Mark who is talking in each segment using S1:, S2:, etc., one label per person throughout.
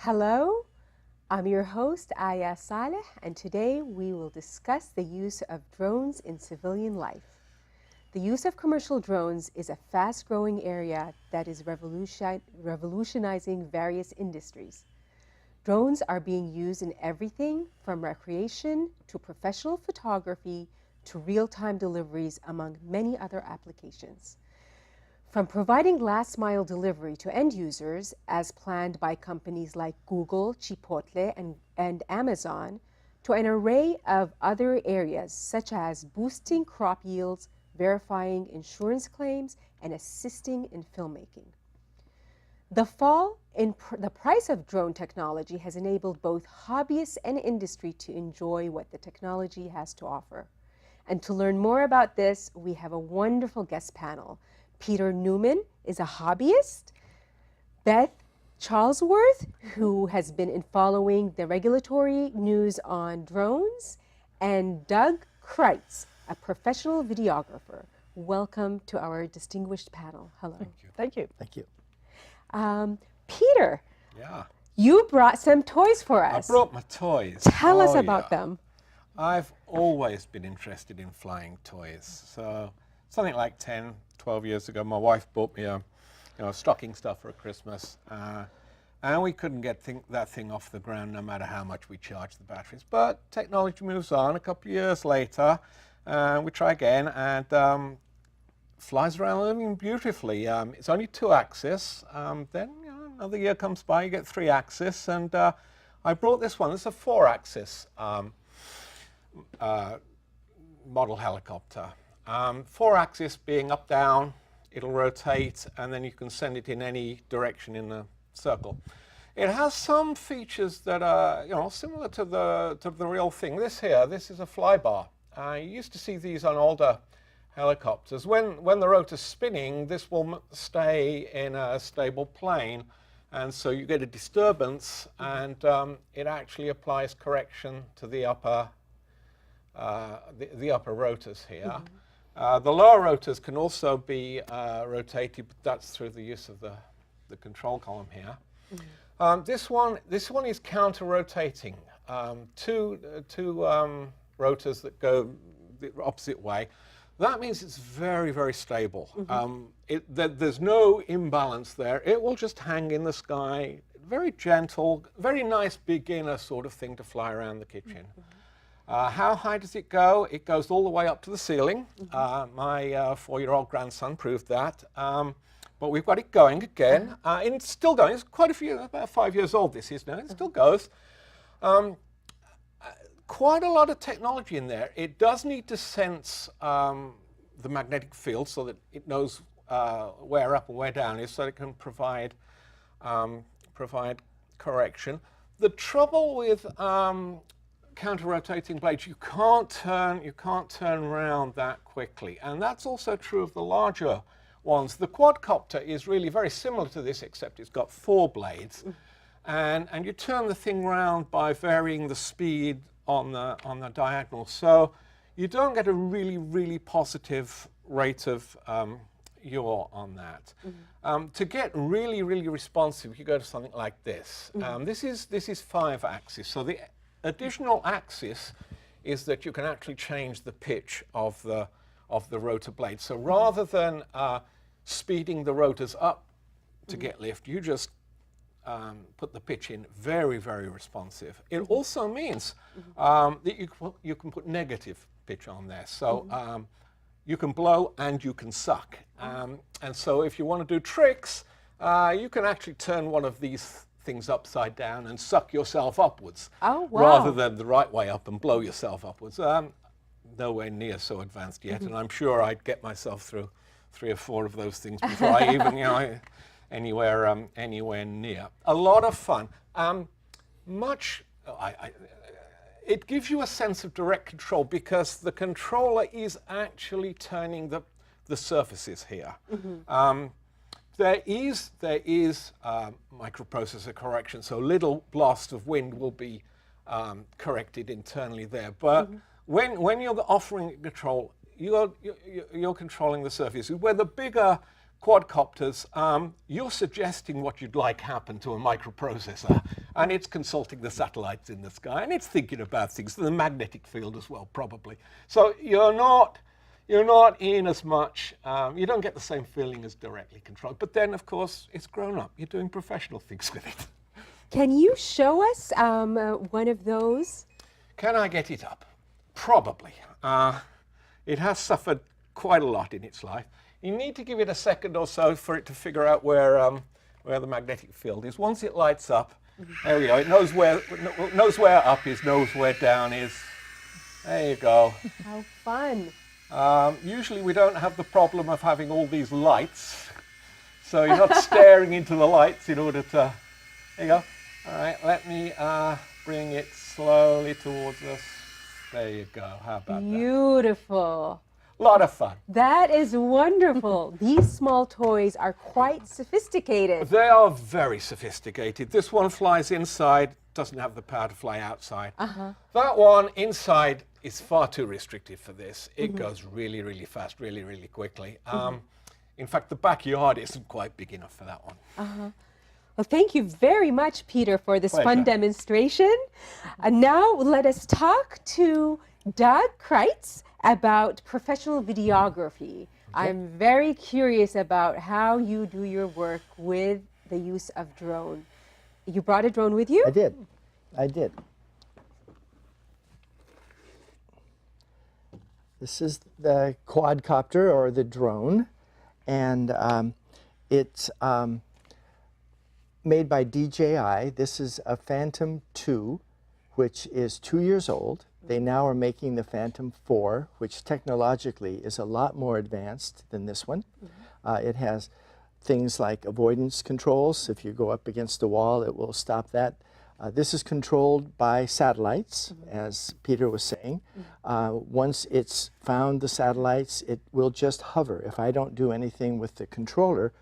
S1: Hello, I'm your host, Aiyah Saleh, and today we will discuss the use of drones in civilian life. The use of commercial drones is a fast-growing area that is revolutionizing various industries. Drones are being used in everything from recreation to professional photography to real-time deliveries, among many other applications. From providing last-mile delivery to end users, as planned by companies like Google, Chipotle, and Amazon, to an array of other areas, such as boosting crop yields, verifying insurance claims, and assisting in filmmaking. The fall in the price of drone technology has enabled both hobbyists and industry to enjoy what the technology has to offer. And to learn more about this, we have a wonderful guest panel. Newman is a hobbyist, Beth Charlesworth, who has been following the regulatory news on drones, and Doug Kreitz, a professional videographer. Welcome to our distinguished panel. Hello.
S2: Thank you.
S3: Thank you.
S2: Thank you.
S1: Peter,
S2: Yeah.
S1: you brought some toys for us.
S2: I brought my toys.
S1: Tell us about them.
S2: I've always been interested in flying toys. So something like 10, 12 years ago, my wife bought me a stocking stuffer at Christmas. And we couldn't get that thing off the ground no matter how much we charged the batteries. But technology moves on. A couple of years later, we try again, and flies around living beautifully. It's only 2-axis. Then another year comes by, you get 3-axis, and I brought this one. This is a 4-axis model helicopter. 4-axis being up, down, it'll rotate, and then you can send it in any direction in a circle. It has some features that are similar to the real thing. This is a flybar. You used to see these on older helicopters. When the rotor's spinning, this will stay in a stable plane, and so you get a disturbance, and it actually applies correction to the upper rotors here. The lower rotors can also be rotated, but that's through the use of the control column here. This one is counter-rotating. Two rotors that go the opposite way. That means it's very, very stable. There's no imbalance there. It will just hang in the sky, very gentle, very nice beginner sort of thing to fly around the kitchen. How high does it go? It goes all the way up to the ceiling. My 4-year-old grandson proved that. But we've got it going again. And it's still going. It's quite a few, about 5 years old this is now. It still goes. Quite a lot of technology in there. It does need to sense the magnetic field so that it knows where up and where down is, so it can provide correction. The trouble with counter-rotating blades, you can't turn around that quickly, and that's also true of the larger ones. The quadcopter is really very similar to this, except it's got 4 blades, and you turn the thing round by varying the speed on the diagonal, so you don't get a really positive rate of yaw on that. To get really responsive, you go to something like this. This is 5-axis, so the additional axis is that you can actually change the pitch of the rotor blade. So rather than speeding the rotors up to get lift, you just put the pitch in very responsive. It also means that you can put negative pitch on there. So you can blow and you can suck. And so if you want to do tricks, you can actually turn one of these things upside down and suck yourself upwards.
S1: Oh, wow.
S2: Rather than the right way up and blow yourself upwards. Nowhere near so advanced yet, and I'm sure I'd get myself through 3 or 4 of those things before I even anywhere near. A lot of fun. It gives you a sense of direct control because the controller is actually turning the surfaces here. There is microprocessor correction, so little blast of wind will be corrected internally there. But when you're offering control, you're controlling the surface. Where the bigger quadcopters, you're suggesting what you'd like happen to a microprocessor, and it's consulting the satellites in the sky, and it's thinking about things, the magnetic field as well, probably. So you're not in as much, you don't get the same feeling as directly controlled. But then, of course, it's grown up. You're doing professional things with it.
S1: Can you show us one of those?
S2: Can I get it up? Probably. It has suffered quite a lot in its life. You need to give it a second or so for it to figure out where the magnetic field is. Once it lights up, there we go. It knows where up is, knows where down is. There you go.
S1: How fun.
S2: Usually we don't have the problem of having all these lights. So you're not staring into the lights in order to... There you go. All right, let me bring it slowly towards us. There you go. How about that?
S1: Beautiful.
S2: A lot of fun.
S1: That is wonderful. These small toys are quite sophisticated.
S2: They are very sophisticated. This one flies inside, doesn't have the power to fly outside. That one inside is far too restrictive for this. It goes really, really fast, really, really quickly. In fact, the backyard isn't quite big enough for that one.
S1: Well, thank you very much, Peter, for this
S2: Pleasure.
S1: fun demonstration. And now let us talk to Doug Kreitz about professional videography. I'm very curious about how you do your work with the use of drone. You brought a drone with you?
S3: I did. I did. This is the quadcopter, or the drone, and it's made by DJI. This is a Phantom 2, which is 2 years old. They now are making the Phantom 4, which technologically is a lot more advanced than this one. It has things like avoidance controls. If you go up against a wall, it will stop that. This is controlled by satellites, as Peter was saying. Once it's found the satellites, it will just hover. If I don't do anything with the controller,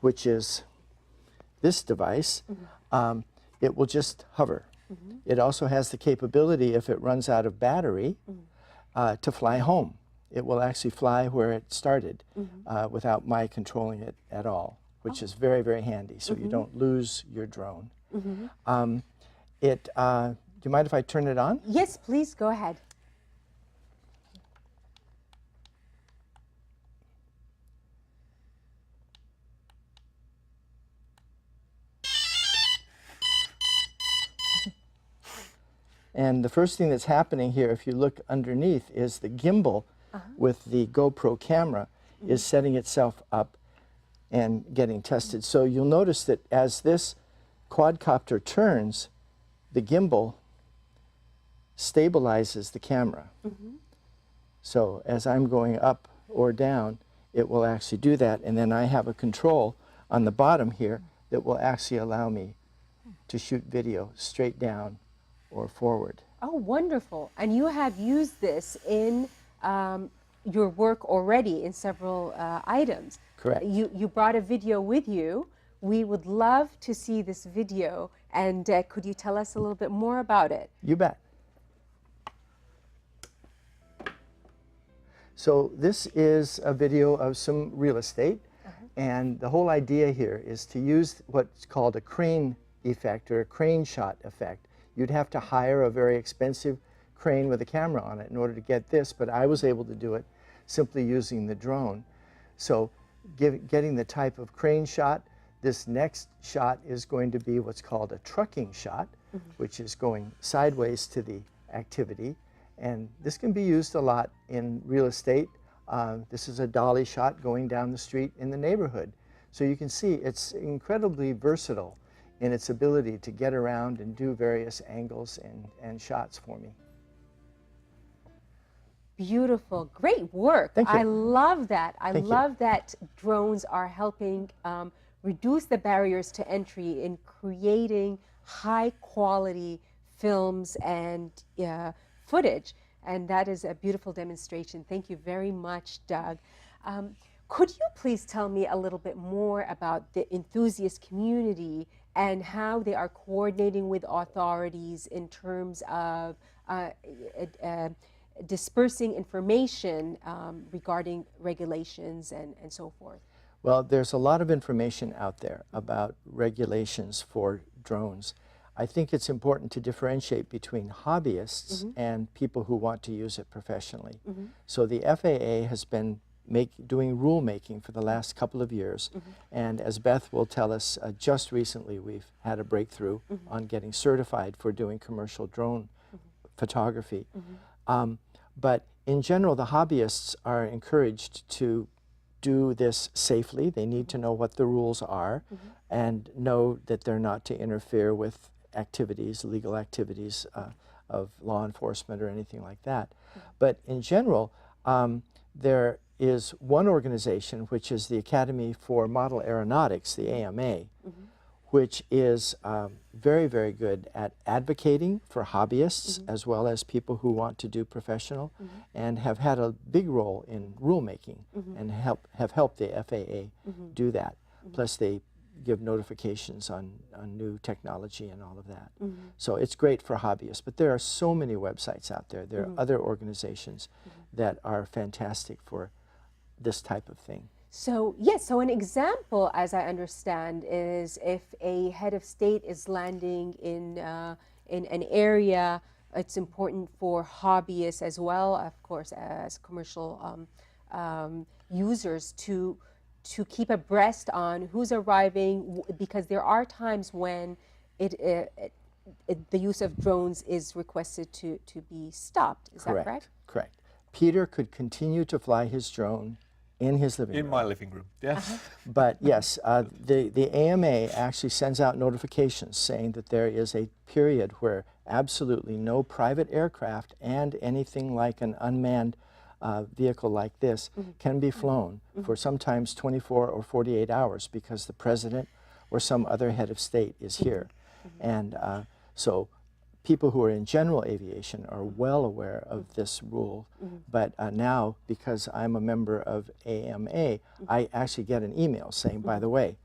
S3: which is this device, it will just hover. It also has the capability, if it runs out of battery, to fly home. It will actually fly where it started without my controlling it at all, which is very, very handy, so you don't lose your drone. Do you mind if I turn it on?
S1: Yes, please, go ahead.
S3: And the first thing that's happening here, if you look underneath, is the gimbal with the GoPro camera is setting itself up and getting tested. So you'll notice that as this quadcopter turns, the gimbal stabilizes the camera. So as I'm going up or down, it will actually do that. And then I have a control on the bottom here that will actually allow me to shoot video straight down or forward.
S1: Oh, wonderful. And you have used this in your work already in several items.
S3: Correct.
S1: You brought a video with you. We would love to see this video. And could you tell us a little bit more about it?
S3: You bet. So this is a video of some real estate. And the whole idea here is to use what's called a crane effect, or a crane shot effect. You'd have to hire a very expensive crane with a camera on it in order to get this, but I was able to do it simply using the drone. So getting the type of crane shot, this next shot is going to be what's called a trucking shot, which is going sideways to the activity. And this can be used a lot in real estate. This is a dolly shot going down the street in the neighborhood. So you can see it's incredibly versatile in its ability to get around and do various angles and shots for me.
S1: Beautiful, great work.
S3: Thank you.
S1: I love that. I
S3: Thank you.
S1: love that drones are helping reduce the barriers to entry in creating high quality films and footage. And that is a beautiful demonstration. Thank you very much, Doug. Could you please tell me a little bit more about the enthusiast community and how they are coordinating with authorities in terms of dispersing information regarding regulations and so forth?
S3: Well, there's a lot of information out there about regulations for drones. I think it's important to differentiate between hobbyists and people who want to use it professionally. So the FAA has been doing rulemaking for the last couple of years, and as Beth will tell us, just recently we've had a breakthrough on getting certified for doing commercial drone photography. But in general, the hobbyists are encouraged to do this safely. They need to know what the rules are and know that they're not to interfere with activities, legal activities of law enforcement or anything like that. But in general, there is one organization, which is the Academy for Model Aeronautics, the AMA, which is very, very good at advocating for hobbyists as well as people who want to do professional, and have had a big role in rulemaking and have helped the FAA do that. Plus they give notifications on new technology and all of that. So it's great for hobbyists, but there are so many websites out there. There are other organizations that are fantastic for this type of thing.
S1: So yes, so an example, as I understand, is if a head of state is landing in an area, it's important for hobbyists as well, of course, as commercial users to keep abreast on who's arriving, because there are times when the use of drones is requested to be stopped. Is that correct?
S3: Correct. Peter could continue to fly his drone in his living room.
S2: In my living room, yes.
S3: But yes, the AMA actually sends out notifications saying that there is a period where absolutely no private aircraft and anything like an unmanned vehicle like this can be flown for sometimes 24 or 48 hours because the president or some other head of state is here. And so people who are in general aviation are well aware of this rule, but now, because I'm a member of AMA, I actually get an email saying, by the way,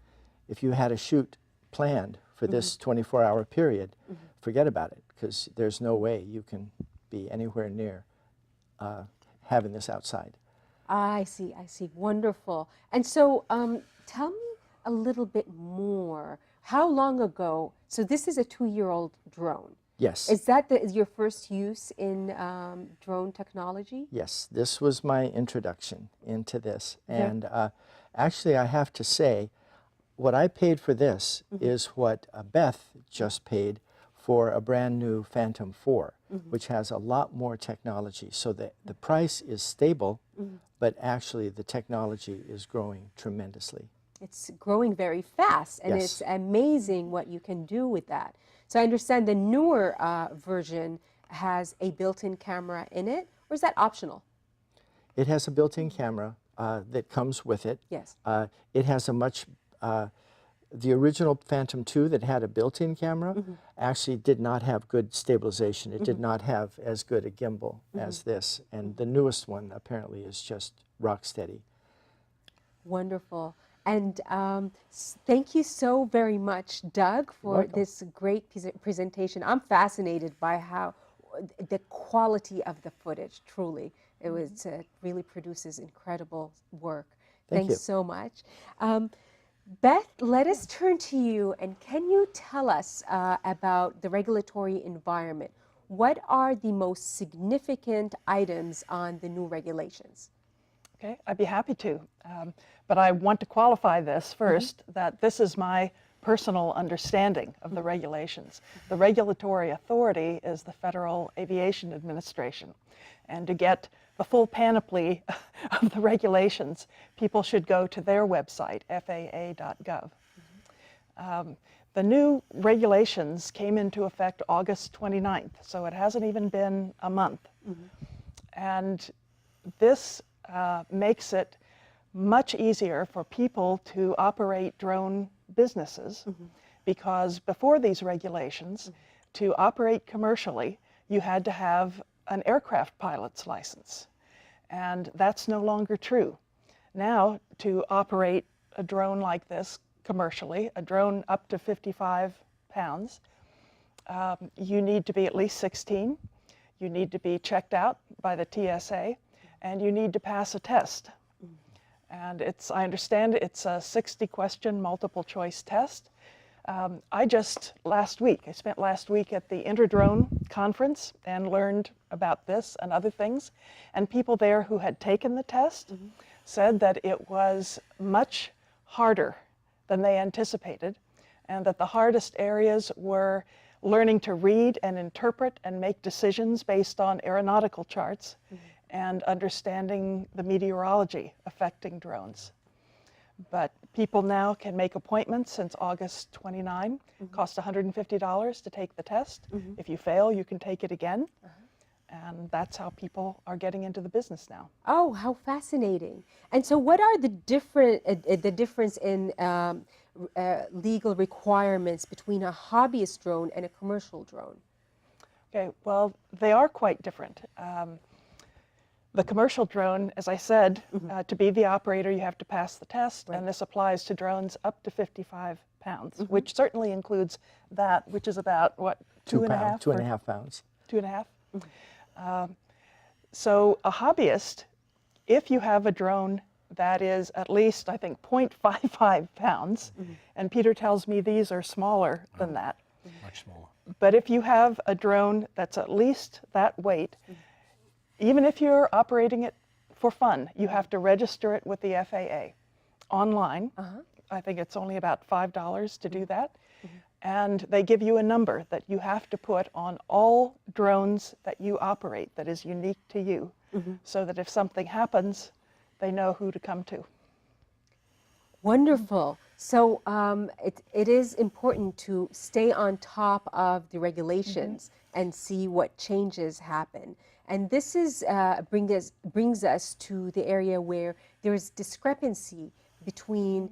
S3: if you had a shoot planned for this 24-hour period, forget about it, because there's no way you can be anywhere near having this outside.
S1: I see, wonderful. And so tell me a little bit more. How long ago, so this is a 2-year-old drone.
S3: Yes.
S1: Is that your first use in drone technology?
S3: Yes, this was my introduction into this. And actually, I have to say, what I paid for this is what Beth just paid for a brand new Phantom 4, which has a lot more technology. So the price is stable, but actually the technology is growing tremendously.
S1: It's growing very fast, and it's amazing what you can do with that. So I understand the newer version has a built-in camera in it, or is that optional?
S3: It has a built-in camera that comes with it.
S1: Yes.
S3: It has a much, the original Phantom 2 that had a built-in camera actually did not have good stabilization. It did not have as good a gimbal as this. And the newest one apparently is just rock steady.
S1: Wonderful. And thank you so very much, Doug, for this great presentation. I'm fascinated by how the quality of the footage, truly. It was really produces incredible work. Thanks so much. Beth, let us turn to you, and can you tell us about the regulatory environment? What are the most significant items on the new regulations?
S4: Okay, I'd be happy to. But I want to qualify this first, that this is my personal understanding of the regulations. The regulatory authority is the Federal Aviation Administration. And to get the full panoply of the regulations, people should go to their website, faa.gov. The new regulations came into effect August 29th, so it hasn't even been a month. And this makes it much easier for people to operate drone businesses, because before these regulations, to operate commercially, you had to have an aircraft pilot's license, and that's no longer true. Now, to operate a drone like this commercially, a drone up to 55 pounds, you need to be at least 16, you need to be checked out by the TSA, and you need to pass a test. And I understand it's a 60-question multiple choice test. I spent last week at the Interdrone conference and learned about this and other things. And people there who had taken the test said that it was much harder than they anticipated, and that the hardest areas were learning to read and interpret and make decisions based on aeronautical charts and understanding the meteorology affecting drones. But people now can make appointments since August 29. Costs $150 to take the test. If you fail, you can take it again. And that's how people are getting into the business now.
S1: Oh, how fascinating. And so what are the difference in legal requirements between a hobbyist drone and a commercial drone?
S4: Okay, well, they are quite different. The commercial drone, as I said, to be the operator, you have to pass the test, and this applies to drones up to 55 pounds, which certainly includes that, which is about, what, 2.5?
S3: 2.5 pounds.
S4: 2.5? So a hobbyist, if you have a drone that is at least, I think, 0.55 pounds, and Peter tells me these are smaller than that.
S2: Much smaller.
S4: But if you have a drone that's at least that weight, even if you're operating it for fun, you have to register it with the FAA online. I think it's only about $5 to do that. And they give you a number that you have to put on all drones that you operate that is unique to you, so that if something happens, they know who to come to.
S1: Wonderful. So it is important to stay on top of the regulations and see what changes happen. And this is brings us to the area where there is discrepancy between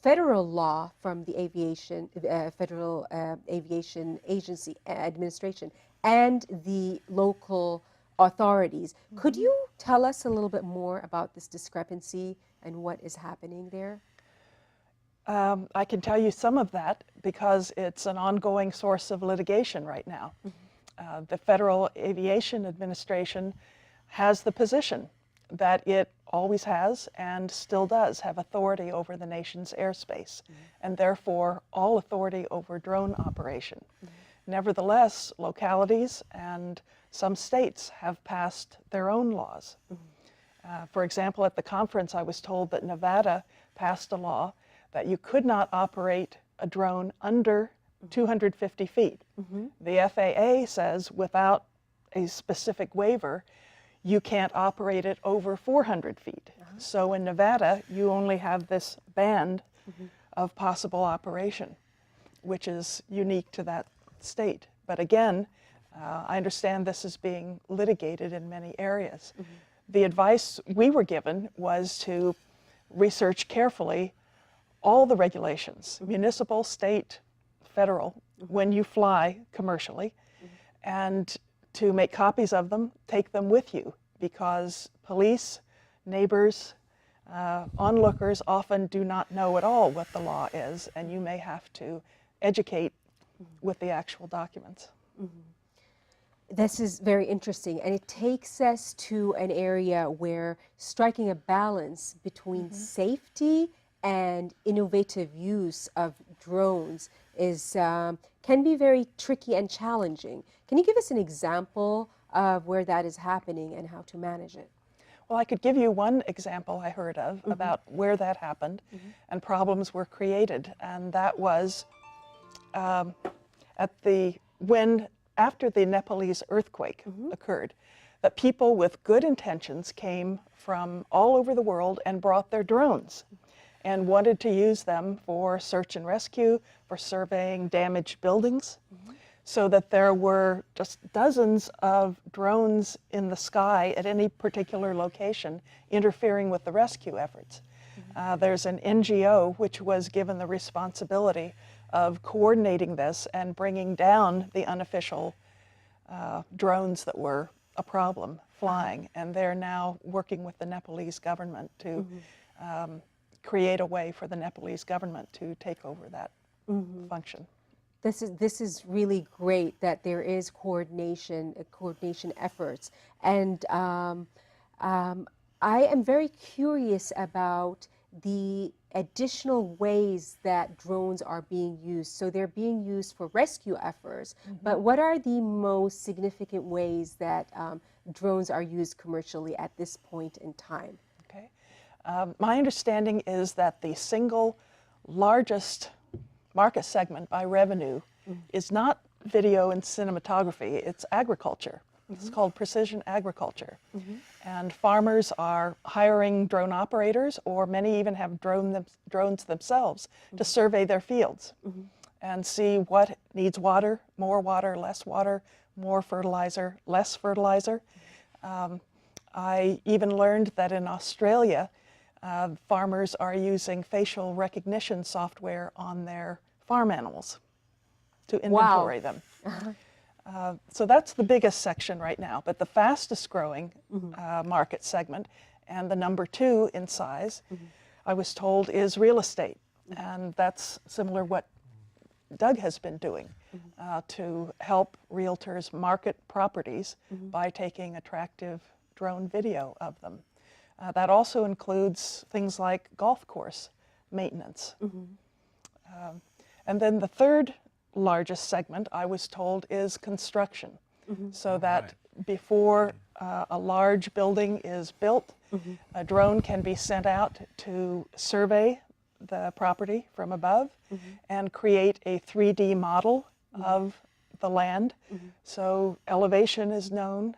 S1: federal law from the Federal Aviation Agency Administration and the local authorities. Could you tell us a little bit more about this discrepancy and what is happening there?
S4: I can tell you some of that because it's an ongoing source of litigation right now. The Federal Aviation Administration has the position that it always has and still does have authority over the nation's airspace, and therefore all authority over drone operation. Nevertheless, localities and some states have passed their own laws. For example, at the conference I was told that Nevada passed a law that you could not operate a drone under 250 feet. The FAA says without a specific waiver, you can't operate it over 400 feet. So in Nevada, you only have this band of possible operation, which is unique to that state. But again, I understand this is being litigated in many areas. The advice we were given was to research carefully all the regulations, municipal, state, federal, when you fly commercially, and to make copies of them, take them with you, because police, neighbors, onlookers often do not know at all what the law is, and you may have to educate with the actual documents.
S1: This is very interesting, and it takes us to an area where striking a balance between safety and innovative use of drones is can be very tricky and challenging. Can you give us an example of where that is happening and how to manage it?
S4: Well, I could give you one example I heard of about where that happened and problems were created, and that was after the Nepalese earthquake occurred, that people with good intentions came from all over the world and brought their drones and wanted to use them for search and rescue, for surveying damaged buildings, so that there were just dozens of drones in the sky at any particular location interfering with the rescue efforts. There's an NGO which was given the responsibility of coordinating this and bringing down the unofficial drones that were a problem flying, and they're now working with the Nepalese government to create a way for the Nepalese government to take over that function.
S1: This is really great that there is coordination efforts, and I am very curious about the additional ways that drones are being used. So they're being used for rescue efforts, but what are the most significant ways that drones are used commercially at this point in time?
S4: Okay. My understanding is that the single largest market segment by revenue is not video and cinematography, it's agriculture. It's called precision agriculture. And farmers are hiring drone operators, or many even have drones themselves to survey their fields and see what needs water, more water, less water, more fertilizer, less fertilizer. I even learned that in Australia, farmers are using facial recognition software on their farm animals to inventory them. So that's the biggest section right now, but the fastest growing market segment, and the number 2 in size, I was told, is real estate. And that's similar what Doug has been doing to help realtors market properties by taking attractive drone video of them. That also includes things like golf course maintenance. And then the third largest segment, I was told, is construction. So that before a large building is built, a drone can be sent out to survey the property from above and create a 3D model of the land. So elevation is known.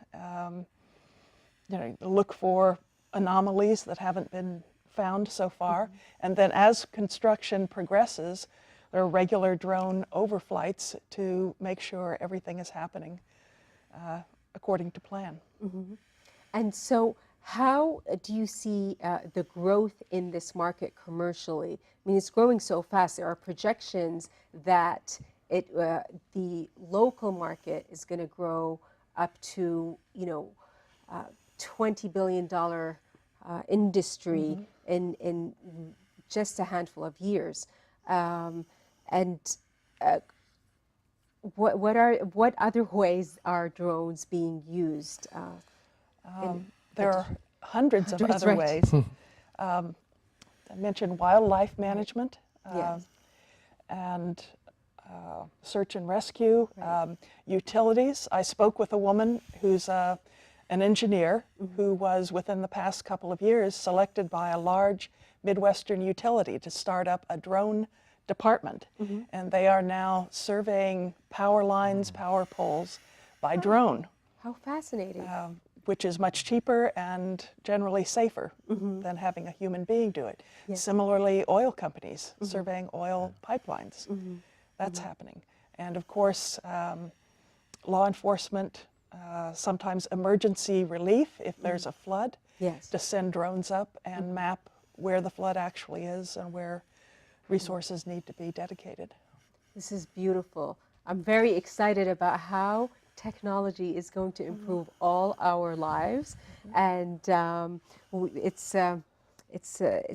S4: Look for anomalies that haven't been found so far. And then as construction progresses, there are regular drone overflights to make sure everything is happening according to plan.
S1: And so how do you see the growth in this market commercially? I mean, it's growing so fast. There are projections that the local market is going to grow up to, $20 billion industry in just a handful of years. What other ways are drones being used?
S4: There are hundreds of other ways. I mentioned wildlife management and search and rescue, utilities. I spoke with a woman who's an engineer who was, within the past couple of years, selected by a large Midwestern utility to start up a drone department. And they are now surveying power lines, power poles by drone.
S1: How fascinating.
S4: Which is much cheaper and generally safer than having a human being do it. Similarly, oil companies surveying oil pipelines. That's happening. And of course, law enforcement, sometimes emergency relief if there's a flood, to send drones up and map where the flood actually is and where resources need to be dedicated.
S1: This is beautiful. I'm very excited about how technology is going to improve all our lives, and it's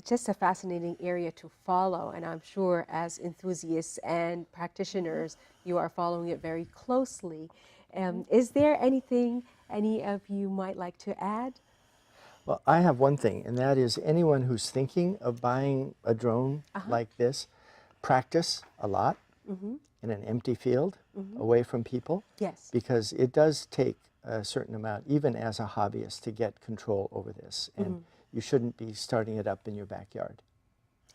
S1: just a fascinating area to follow, and I'm sure as enthusiasts and practitioners you are following it very closely. Is there anything any of you might like to add?
S3: Well, I have one thing, and that is anyone who's thinking of buying a drone like this, practice a lot in an empty field, away from people.
S1: Yes.
S3: Because it does take a certain amount, even as a hobbyist, to get control over this. And you shouldn't be starting it up in your backyard.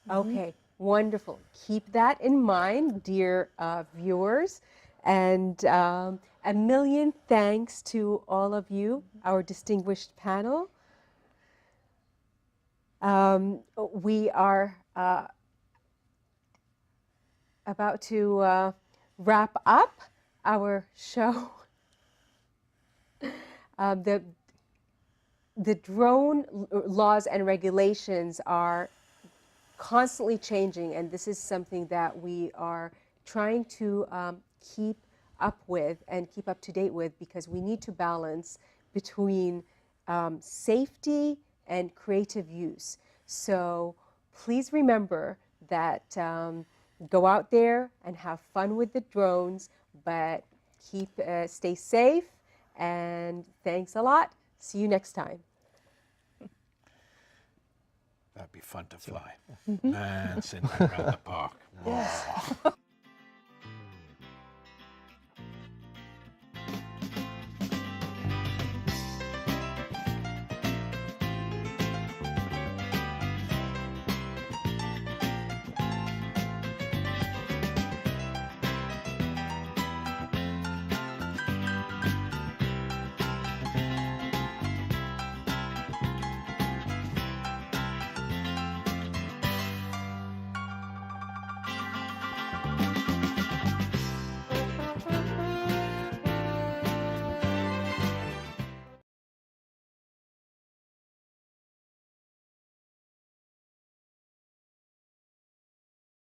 S1: Okay, wonderful. Keep that in mind, dear viewers. And a million thanks to all of you, our distinguished panel. We are about to wrap up our show. The drone laws and regulations are constantly changing, and this is something that we are trying to keep up with and keep up to date with, because we need to balance between safety and creative use. So please remember that go out there and have fun with the drones, but stay safe, and thanks a lot. See you next time.
S2: That'd be fun to fly. Man, send that around the park. Wow.